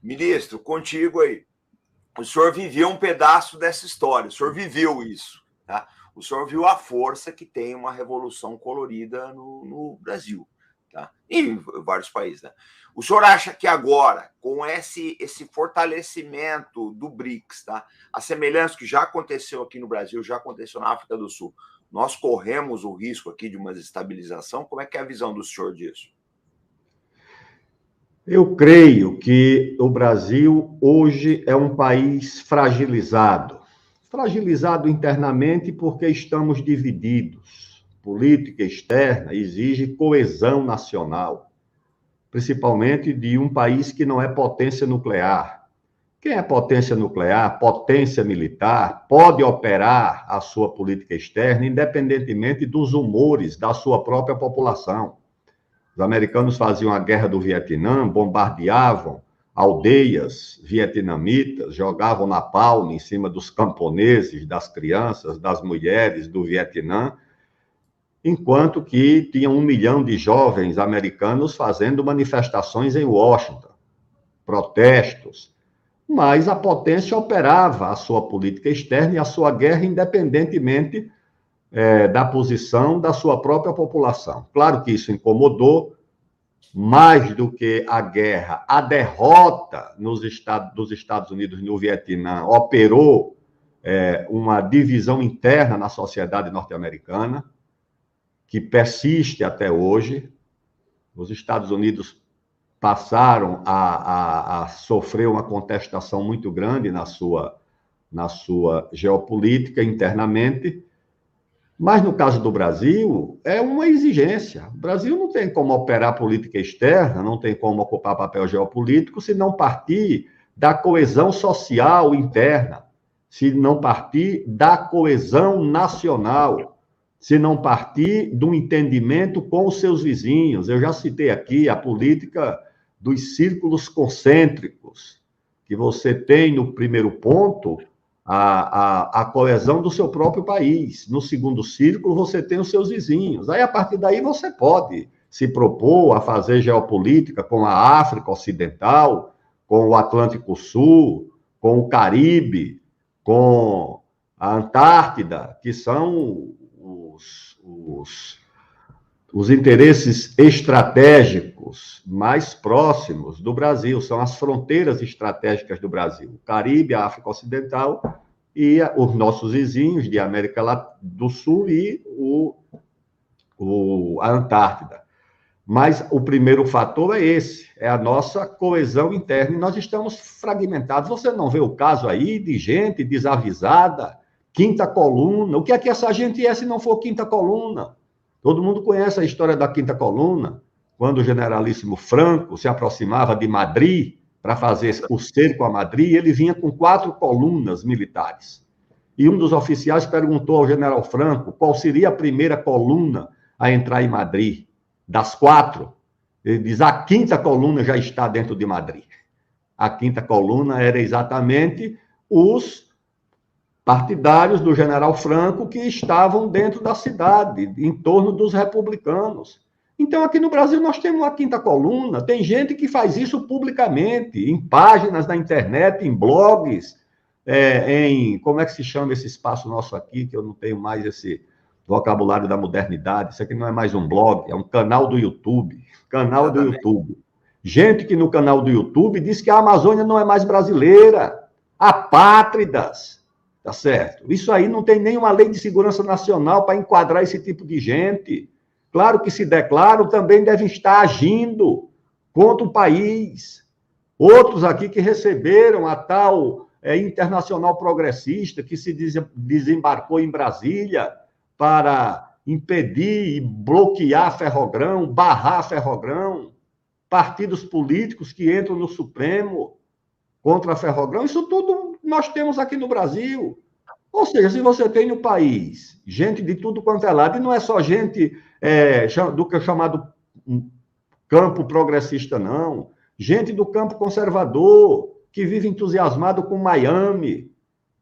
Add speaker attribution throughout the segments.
Speaker 1: Ministro, contigo aí. O senhor viveu um pedaço dessa história, o senhor viveu isso, tá? O senhor viu a força que tem uma revolução colorida no Brasil, tá? E em vários países, né? O senhor acha que agora, com esse fortalecimento do BRICS, tá? A semelhança que já aconteceu aqui no Brasil, já aconteceu na África do Sul, nós corremos o risco aqui de uma desestabilização? Como é que é a visão do senhor disso?
Speaker 2: Eu creio que o Brasil hoje é um país fragilizado. Fragilizado internamente porque estamos divididos. Política externa exige coesão nacional, principalmente de um país que não é potência nuclear. Quem é potência nuclear, potência militar, pode operar a sua política externa independentemente dos humores da sua própria população. Os americanos faziam a guerra do Vietnã, bombardeavam aldeias vietnamitas, jogavam napalm em cima dos camponeses, das crianças, das mulheres do Vietnã, enquanto que tinha 1 milhão de jovens americanos fazendo manifestações em Washington, protestos. Mas a potência operava a sua política externa e a sua guerra independentemente da posição da sua própria população. Claro que isso incomodou, mais do que a guerra, a derrota dos Estados Unidos no Vietnã operou uma divisão interna na sociedade norte-americana, que persiste até hoje. Os Estados Unidos passaram a sofrer uma contestação muito grande na sua geopolítica internamente. Mas, no caso do Brasil, é uma exigência. O Brasil não tem como operar política externa, não tem como ocupar papel geopolítico se não partir da coesão social interna, se não partir da coesão nacional, se não partir do entendimento com os seus vizinhos. Eu já citei aqui a política dos círculos concêntricos, que você tem no primeiro ponto a coesão do seu próprio país. No segundo círculo, você tem os seus vizinhos. Aí, a partir daí, você pode se propor a fazer geopolítica com a África Ocidental, com o Atlântico Sul, com o Caribe, com a Antártida, que são os interesses estratégicos mais próximos do Brasil, são as fronteiras estratégicas do Brasil, o Caribe, a África Ocidental e os nossos vizinhos de América do Sul e a Antártida. Mas o primeiro fator é esse, é a nossa coesão interna, e nós estamos fragmentados. Você não vê o caso aí de gente desavisada, quinta coluna? O que é que essa gente é se não for quinta coluna? Todo mundo conhece a história da quinta coluna, quando o generalíssimo Franco se aproximava de Madrid para fazer o cerco a Madrid, ele vinha com 4 colunas militares. E um dos oficiais perguntou ao general Franco qual seria a primeira coluna a entrar em Madrid. Das 4, ele diz, a quinta coluna já está dentro de Madrid. A quinta coluna era exatamente os partidários do general Franco que estavam dentro da cidade, em torno dos republicanos. Então, aqui no Brasil, nós temos uma quinta coluna, tem gente que faz isso publicamente, em páginas da internet, em blogs, como é que se chama esse espaço nosso aqui, que eu não tenho mais esse vocabulário da modernidade, isso aqui não é mais um blog, é um canal do YouTube, Gente que no canal do YouTube diz que a Amazônia não é mais brasileira, apátridas. Tá certo? Isso aí não tem nenhuma lei de segurança nacional para enquadrar esse tipo de gente. Claro que se declaram, também devem estar agindo contra o país. Outros aqui que receberam a tal Internacional Progressista, que se desembarcou em Brasília para impedir e bloquear Ferrogrão, barrar Ferrogrão, partidos políticos que entram no Supremo contra a Ferrogrão, isso tudo nós temos aqui no Brasil. Ou seja, se você tem no país gente de tudo quanto é lado, e não é só gente do que é chamado campo progressista, não. Gente do campo conservador, que vive entusiasmado com Miami,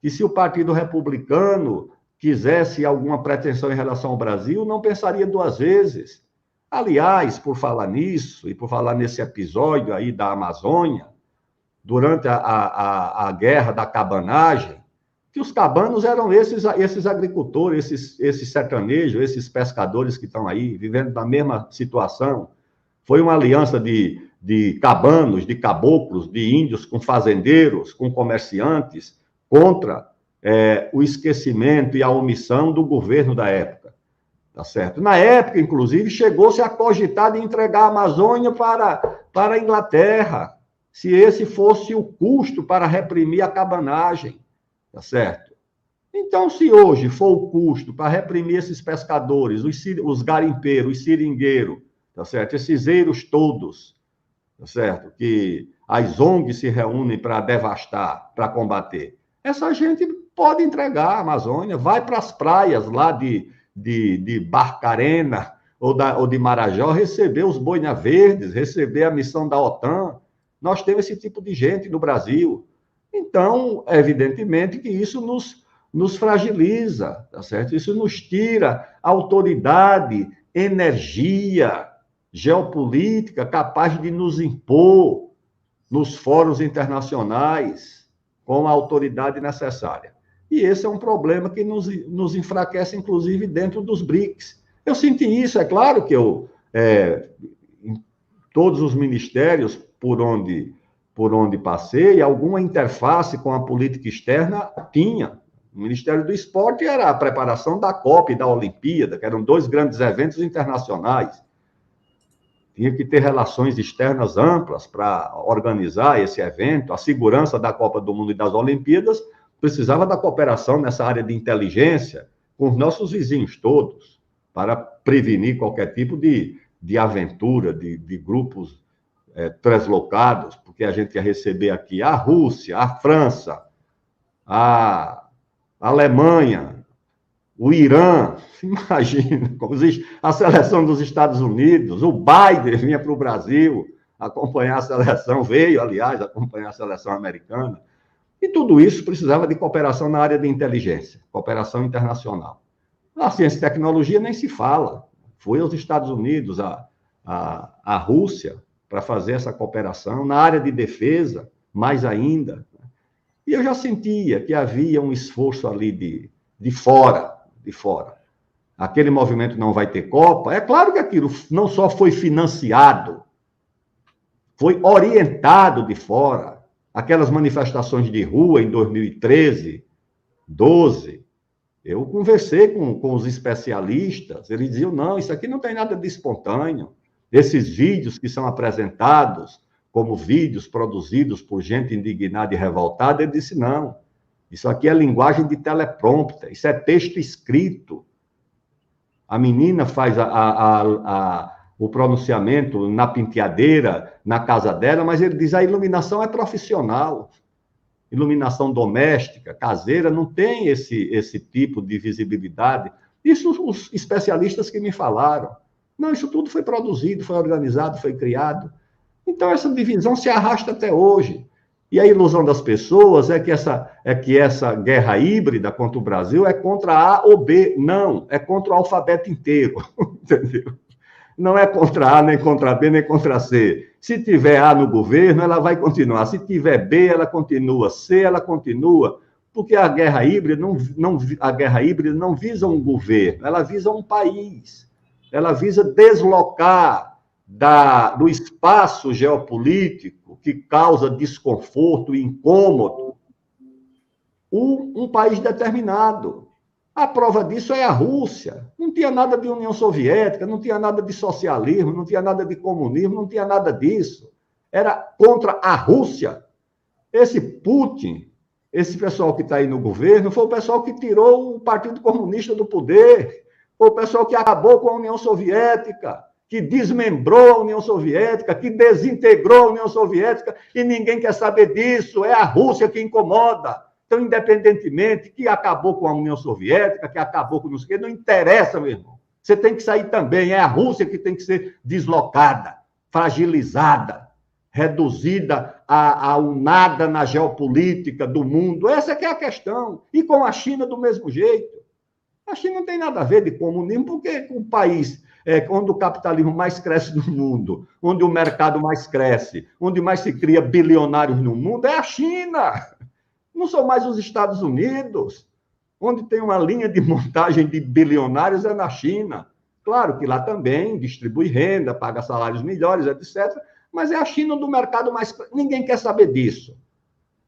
Speaker 2: que se o Partido Republicano quisesse alguma pretensão em relação ao Brasil, não pensaria 2 vezes. Aliás, por falar nisso, e por falar nesse episódio aí da Amazônia, durante a guerra da cabanagem, que os cabanos eram esses agricultores, esses sertanejos, esses pescadores que estão aí, vivendo na mesma situação. Foi uma aliança de cabanos, de caboclos, de índios com fazendeiros, com comerciantes, contra o esquecimento e a omissão do governo da época. Tá certo? Na época, inclusive, chegou-se a cogitar de entregar a Amazônia para a Inglaterra, se esse fosse o custo para reprimir a cabanagem. Tá certo? Então, se hoje for o custo para reprimir esses pescadores, os garimpeiros, os seringueiros, tá certo? Esses eiros todos, tá certo? Que as ONGs se reúnem para devastar, para combater. Essa gente pode entregar a Amazônia, vai para as praias lá de Barcarena ou de Marajó, receber os boina verdes, receber a missão da OTAN. Nós temos esse tipo de gente no Brasil. Então, evidentemente que isso nos fragiliza, tá certo? Isso nos tira autoridade, energia geopolítica capaz de nos impor nos fóruns internacionais com a autoridade necessária. E esse é um problema que nos enfraquece, inclusive, dentro dos BRICS. Eu senti isso, é claro que em todos os ministérios por onde passei, alguma interface com a política externa tinha. O Ministério do Esporte era a preparação da Copa e da Olimpíada, que eram 2 grandes eventos internacionais. Tinha que ter relações externas amplas para organizar esse evento. A segurança da Copa do Mundo e das Olimpíadas precisava da cooperação nessa área de inteligência com os nossos vizinhos todos, para prevenir qualquer tipo de aventura, de grupos translocados, porque a gente ia receber aqui a Rússia, a França, a Alemanha, o Irã, imagina, a seleção dos Estados Unidos, o Biden vinha para o Brasil acompanhar a seleção, veio, aliás, acompanhar a seleção americana, e tudo isso precisava de cooperação na área de inteligência, cooperação internacional. A ciência e tecnologia nem se fala, foi aos Estados Unidos, a Rússia, para fazer essa cooperação, na área de defesa, mais ainda. E eu já sentia que havia um esforço ali de fora. Aquele movimento não vai ter Copa. É claro que aquilo não só foi financiado, foi orientado de fora. Aquelas manifestações de rua em 2013, 12, eu conversei com os especialistas, eles diziam, não, isso aqui não tem nada de espontâneo. Esses vídeos que são apresentados como vídeos produzidos por gente indignada e revoltada, ele disse, não, isso aqui é linguagem de teleprompter, isso é texto escrito. A menina faz o pronunciamento na penteadeira, na casa dela, mas ele diz, a iluminação é profissional. Iluminação doméstica, caseira, não tem esse tipo de visibilidade. Isso os especialistas que me falaram. Não, isso tudo foi produzido, foi organizado, foi criado. Então, essa divisão se arrasta até hoje. E a ilusão das pessoas é que essa guerra híbrida contra o Brasil é contra A ou B. Não, é contra o alfabeto inteiro. Entendeu? Não é contra A, nem contra B, nem contra C. Se tiver A no governo, ela vai continuar. Se tiver B, ela continua. C, ela continua. Porque a guerra híbrida não visa um governo, ela visa um país. Ela visa deslocar do espaço geopolítico que causa desconforto e incômodo um país determinado. A prova disso é a Rússia. Não tinha nada de União Soviética, não tinha nada de socialismo, não tinha nada de comunismo, não tinha nada disso. Era contra a Rússia. Esse Putin, esse pessoal que está aí no governo, foi o pessoal que tirou o Partido Comunista do poder. Foi o pessoal que acabou com a União Soviética, que desmembrou a União Soviética, que desintegrou a União Soviética, e ninguém quer saber disso, é a Rússia que incomoda. Então, independentemente que acabou com a União Soviética, que acabou com não sei o quê, não interessa, meu irmão. Você tem que sair também, é a Rússia que tem que ser deslocada, fragilizada, reduzida ao nada na geopolítica do mundo. Essa que é a questão. E com a China do mesmo jeito. A China não tem nada a ver de comunismo, porque o país onde o capitalismo mais cresce no mundo, onde o mercado mais cresce, onde mais se cria bilionários no mundo, é a China. Não são mais os Estados Unidos. Onde tem uma linha de montagem de bilionários é na China. Claro que lá também distribui renda, paga salários melhores, etc. Mas é a China do mercado mais... Ninguém quer saber disso.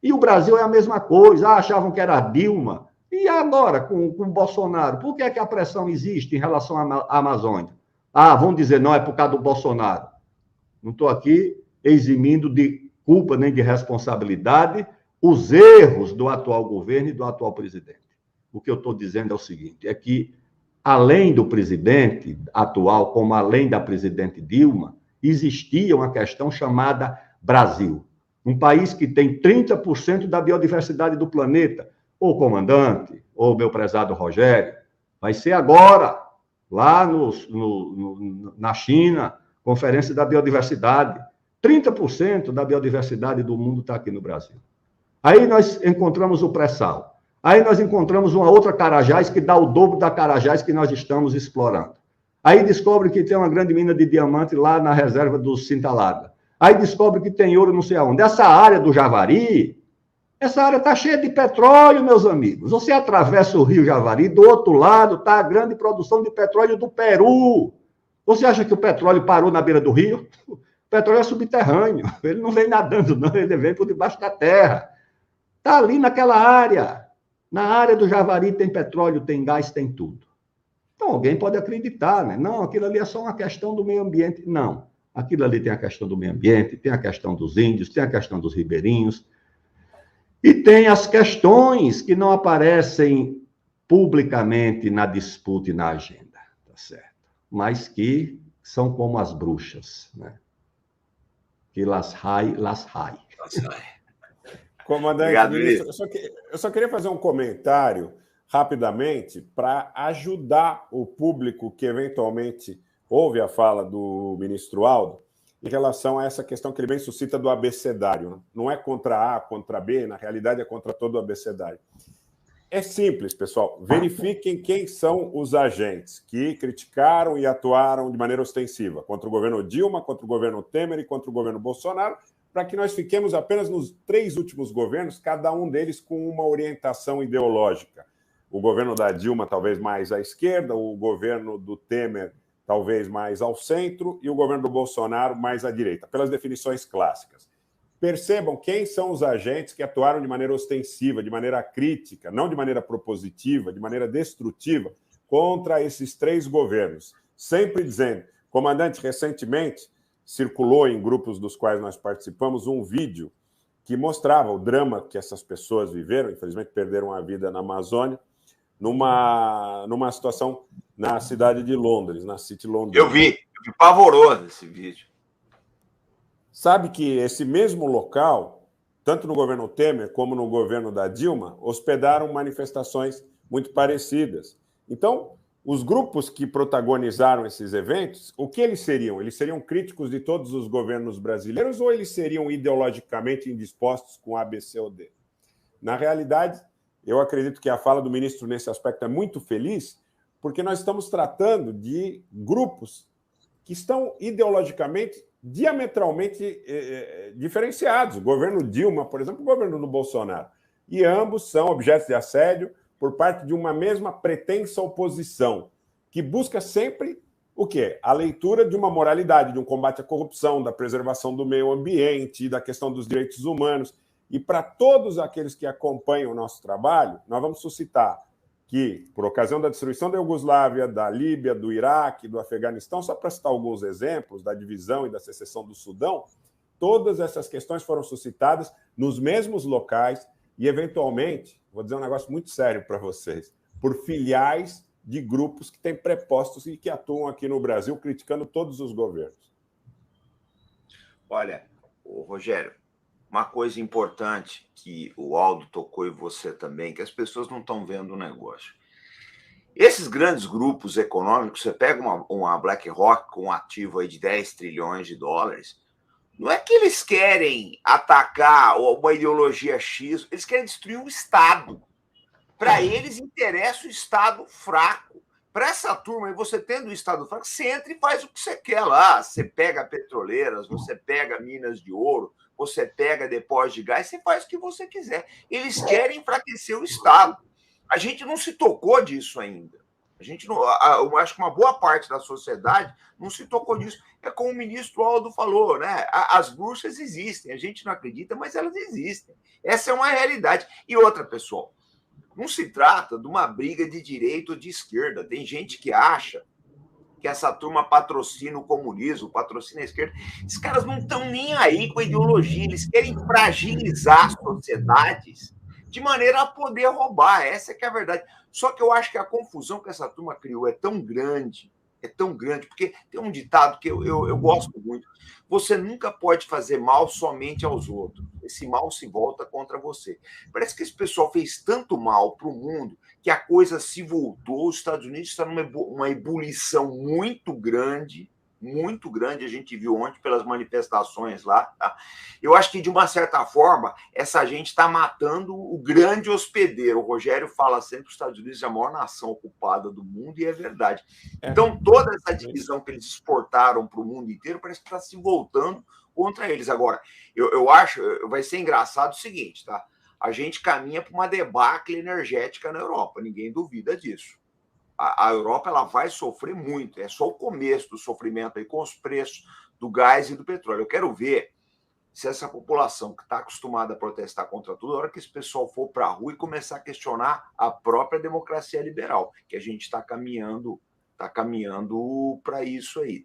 Speaker 2: E o Brasil é a mesma coisa. Achavam que era a Dilma. E agora, com o Bolsonaro? Por que é que a pressão existe em relação à Amazônia? Vão dizer, não, é por causa do Bolsonaro. Não estou aqui eximindo de culpa nem de responsabilidade os erros do atual governo e do atual presidente. O que eu estou dizendo é o seguinte, é que, além do presidente atual, como além da presidente Dilma, existia uma questão chamada Brasil. Um país que tem 30% da biodiversidade do planeta. Ô comandante, ô meu prezado Rogério, vai ser agora, lá na China, Conferência da Biodiversidade. 30% da biodiversidade do mundo está aqui no Brasil. Aí nós encontramos o pré-sal. Aí nós encontramos uma outra Carajás que dá o dobro da Carajás que nós estamos explorando. Aí descobre que tem uma grande mina de diamante lá na reserva do Cintalada. Aí descobre que tem ouro não sei aonde. Essa área do Javari, essa área está cheia de petróleo, meus amigos. Você atravessa o rio Javari, do outro lado está a grande produção de petróleo do Peru. Você acha que o petróleo parou na beira do rio? O petróleo é subterrâneo. Ele não vem nadando, não. Ele vem por debaixo da terra. Está ali naquela área. Na área do Javari tem petróleo, tem gás, tem tudo. Então, alguém pode acreditar, né? Não, aquilo ali é só uma questão do meio ambiente. Não. Aquilo ali tem a questão do meio ambiente, tem a questão dos índios, tem a questão dos ribeirinhos. E tem as questões que não aparecem publicamente na disputa e na agenda, tá certo? Mas que são como as bruxas, né? Que las hay.
Speaker 3: Comandante,
Speaker 1: Obrigado,
Speaker 3: ministro, eu só queria fazer um comentário rapidamente para ajudar o público que eventualmente ouve a fala do ministro Aldo em relação a essa questão que ele bem suscita do abecedário. Né? Não é contra A, contra B, na realidade é contra todo o abecedário. É simples, pessoal. Verifiquem quem são os agentes que criticaram e atuaram de maneira ostensiva contra o governo Dilma, contra o governo Temer e contra o governo Bolsonaro, para que nós fiquemos apenas nos 3 últimos governos, cada um deles com uma orientação ideológica. O governo da Dilma, talvez mais à esquerda, o governo do Temer, talvez mais ao centro, e o governo do Bolsonaro, mais à direita, pelas definições clássicas. Percebam quem são os agentes que atuaram de maneira ostensiva, de maneira crítica, não de maneira propositiva, de maneira destrutiva, contra esses 3 governos. Sempre dizendo, comandante, recentemente circulou em grupos dos quais nós participamos um vídeo que mostrava o drama que essas pessoas viveram, infelizmente perderam a vida na Amazônia, numa situação na cidade de Londres, na City Londres.
Speaker 1: Eu vi pavoroso esse vídeo.
Speaker 3: Sabe que esse mesmo local, tanto no governo Temer como no governo da Dilma, hospedaram manifestações muito parecidas. Então, os grupos que protagonizaram esses eventos, o que eles seriam? Eles seriam críticos de todos os governos brasileiros ou eles seriam ideologicamente indispostos com A, B, C ou D? Na realidade, eu acredito que a fala do ministro nesse aspecto é muito feliz, porque nós estamos tratando de grupos que estão ideologicamente diametralmente diferenciados. O governo Dilma, por exemplo, o governo do Bolsonaro. E ambos são objetos de assédio por parte de uma mesma pretensa oposição, que busca sempre o quê? A leitura de uma moralidade, de um combate à corrupção, da preservação do meio ambiente, da questão dos direitos humanos. E para todos aqueles que acompanham o nosso trabalho, nós vamos suscitar que, por ocasião da destruição da Iugoslávia, da Líbia, do Iraque, do Afeganistão, só para citar alguns exemplos, da divisão e da secessão do Sudão, todas essas questões foram suscitadas nos mesmos locais e, eventualmente, vou dizer um negócio muito sério para vocês, por filiais de grupos que têm prepostos e que atuam aqui no Brasil criticando todos os governos.
Speaker 1: Olha, Rogério, uma coisa importante que o Aldo tocou e você também, que as pessoas não estão vendo o negócio. Esses grandes grupos econômicos, você pega uma BlackRock com um ativo aí de 10 trilhões de dólares, não é que eles querem atacar uma ideologia X, eles querem destruir o Estado. Para eles interessa o Estado fraco, Para essa turma, e você tendo o Estado fraco, você entra e faz o que você quer lá. Você pega petroleiras, você pega minas de ouro, você pega depósitos de gás, você faz o que você quiser. Eles querem enfraquecer o Estado. A gente não se tocou disso ainda. A gente não, eu acho que uma boa parte da sociedade não se tocou disso. É como o ministro Aldo falou, né? As bruxas existem, a gente não acredita, mas elas existem. Essa é uma realidade. E outra, pessoal, não se trata de uma briga de direita ou de esquerda. Tem gente que acha que essa turma patrocina o comunismo, patrocina a esquerda. Esses caras não estão nem aí com a ideologia, eles querem fragilizar as sociedades de maneira a poder roubar. Essa é que é a verdade. Só que eu acho que a confusão que essa turma criou é tão grande, porque tem um ditado que eu gosto muito. Você nunca pode fazer mal somente aos outros. Esse mal se volta contra você. Parece que esse pessoal fez tanto mal para o mundo que a coisa se voltou. Os Estados Unidos estão numa ebulição muito grande, a gente viu ontem pelas manifestações lá. Tá? Eu acho que, de uma certa forma, essa gente está matando o grande hospedeiro. O Rogério fala sempre que os Estados Unidos é a maior nação ocupada do mundo, e é verdade. Então, toda essa divisão que eles exportaram para o mundo inteiro parece que está se voltando contra eles. Agora, eu acho, vai ser engraçado o seguinte, tá? A gente caminha para uma debacle energética na Europa, ninguém duvida disso. A Europa ela vai sofrer muito, é só o começo do sofrimento aí com os preços do gás e do petróleo. Eu quero ver se essa população que está acostumada a protestar contra tudo, a hora que esse pessoal for para a rua e começar a questionar a própria democracia liberal, que a gente está caminhando para isso aí.